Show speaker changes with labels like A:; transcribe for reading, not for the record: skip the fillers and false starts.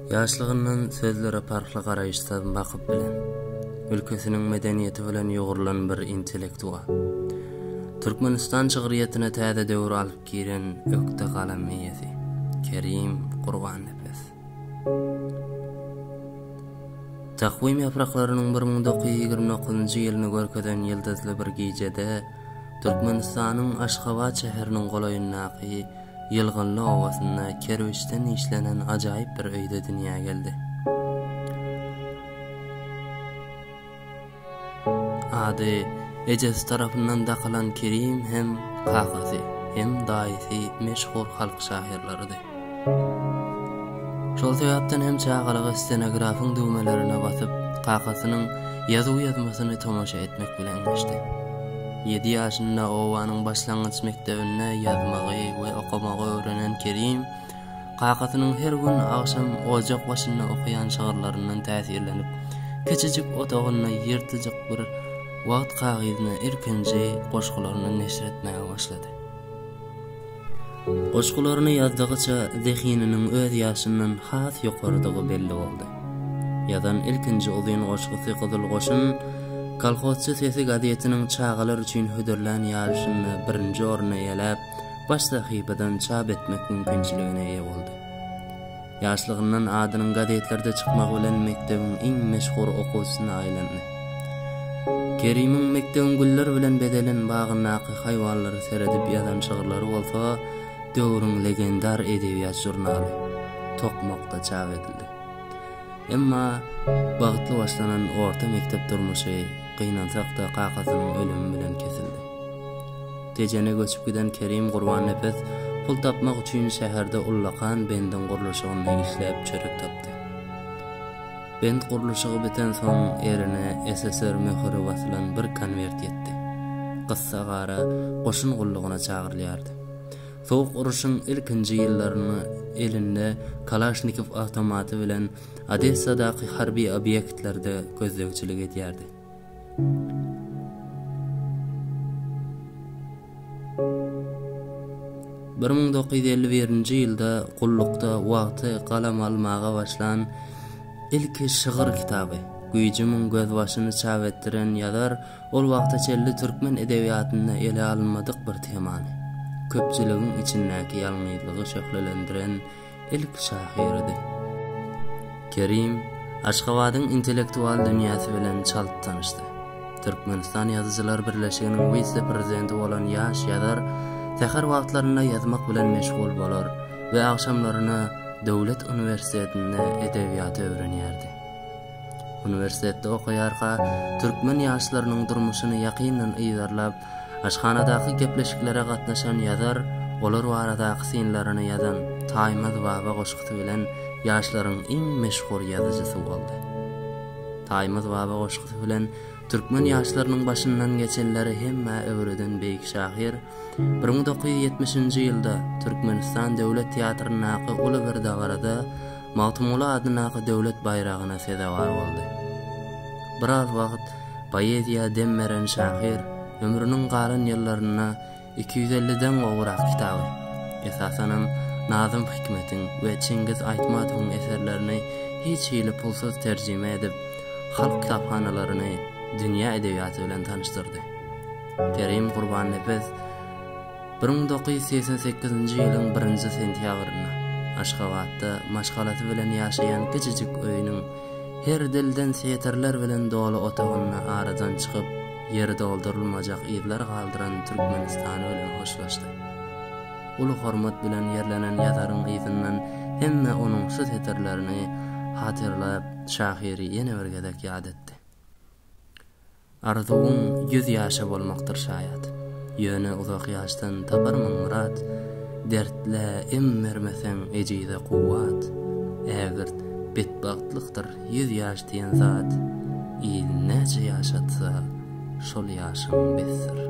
A: Ýaşlygyndan sözlere parkly garaýşdan bakyp bilen, ülkesiniň medeniyeti bilen ýogurulan bir intellektual. Türkmenistan çygyryýatyna täze döwür alyp giren ökde galam eýesi Kerim Gurbanepes. Takvim ýapraklarynyň 1929-njy ýylyny görkeden ýyldızly bir gijede Türkmenistanyň Aşgabat şäheriniň golaýyndaky Ýylgynly owasynda kerwişden işlenen ajaýyp bir öýde dünýä geldi. Ady ejesi tarapyndan dakalan Kerim hem kakasy hem daýysy meşhur halk şaherleridir. Şol sebäpden hem çagalyga stenografyň düwmelerine basyp kakasynyň ýazyw ýazmasyny tomaşa etmek bilen geçdi. 7 ýaşynda owanyň başlangyç mektebinde ýazmagy we okumagy öwrenen Kerim, kakasynyň her gün akşam ojak başynda okuyan şagyrlaryndan täsirlenip, keçijik otagyna ýyrtyjyk bir wagt kagyzyny erkenje goşgularyny neşir etmäge başlady. Goşgularyny ýazdygyça zehininiň öz ýaşyndan has ýokardygy belli boldy. Ýazan ilkinji uzun goşgusy Gyzyl Goşun Kolhozçy sesi gazetiniň çağalar üçin hödürlän ýaşyny birinji orna ýelep, baş sahypadan çap etmek mümkinçiligine eýe boldy. Ýaşlygyndan adynyň gazetlerde çykmagy bilen mekdebiň iň meşhur okuwçysyna aýlandy. Kerimiň mekdebiň güller bilen bedelen bagynaky haýwanlary seredip ýazan şagyrlary bolsa, döwrüň legendar edebiýat jurnaly Tokmokda çap edildi. Emma bagtly başlanan orta mektep durmuşy gynansak-da kakasynyň ölümi bilen kesildi. Tejene göçüp giden Kerim Gurbanepes pul tapmak üçin şäherde Ullakan bendin gurulşygyna işläp çörek tapdy. Bend gurulşygy biten soň erine SSR möhüri basylan bir konvert ýetdi. Gyssa gara goşun gullugyna çagyrylýardy. Soğuk uruşun ilkinji ýyllaryny elinde Kalashnikov awtomaty bilen Odessadaky harbiy obyektlerde gözlegçilik edýärdi. Bir 1951-nji ýylda gullukda wagty galam almaga başlan ilki şygyr kitaby Güýjümiň göz başyny çap etdiren ýazar ol wagta çelli türkmen edebiýatynda ele alınmadyk bir temany köpçüligiň içindäki ýalňyzlygy şöhrelendiren ilk şahyrydy. Kerim Aşgabatyň intellektual dünýäsi bilen çalp tanyşdy. Türkmenistan ýazyjylar birleşiginiň vice-prezidenti bolan ýaş ýazar täher wagtlarynda ýazmak bilen meşgul bolar we akşamlaryna döwlet uniwersitetinde edebiýat öwrenýärdi. Uniwersitetde okuýarka türkmen ýaşlarynyň durmuşyny ýakyndan ýyzarlap, aşhanadaky gepleşiklere gatnaşan ýazar, olar baradaky synlaryny ýazan Taýmaz Baba goşgusy bilen ýaşlaryň iň meşhur ýazyjysy boldy. Taýmaz Baba goşgusy bilen türkmen ýaşlarynyň başyndan geçenleri hemme öwreden beýik şahyr 1970-nji ýylda Türkmenistan döwlet teatrynaky uly bir dawarada Matmuly adynaky döwlet bayragyna sedawar boldy. Biraz wagt poeziýa demmeren şahyr ömrüniň galan ýyllaryna 250-den gowrak kitaby, esasanam Nazım Hikmet'in we Çingiz Aytmatowyň eserlerini hiç hili pulsuz terjime edip, halk kitaphanalaryny dünýä edebiýaty bilen tanıştyrdy. Kerim Gurbanepes 1988-nji ýylyň 1-nji sentýabryna Aşgabatda maşgalaty bilen ýaşaýan kiçijik öýüniň her dilden seterler bilen dolu otagyna aradan çykyp, ýeri doldurulmajak ýyzlar galdyran Türkmenistany bilen hoşlaşdy. Ulu hormat bilen ýerlenen ýazaryň ýyzyndan hemme onuň şu seterlerini hatyrlap şahyry ýene bir gedek ýad etdi. Arzuwuň 100 ýaşa bolmakdyr şaýat. Ýöne uzak ýaşdan taparmyň murat, dertle emmermesen ejide kuwat. Ägir betbatlykdyr 100 ýaş diýen zat, il näçe ýaşatsa şol ýaşyň besdir.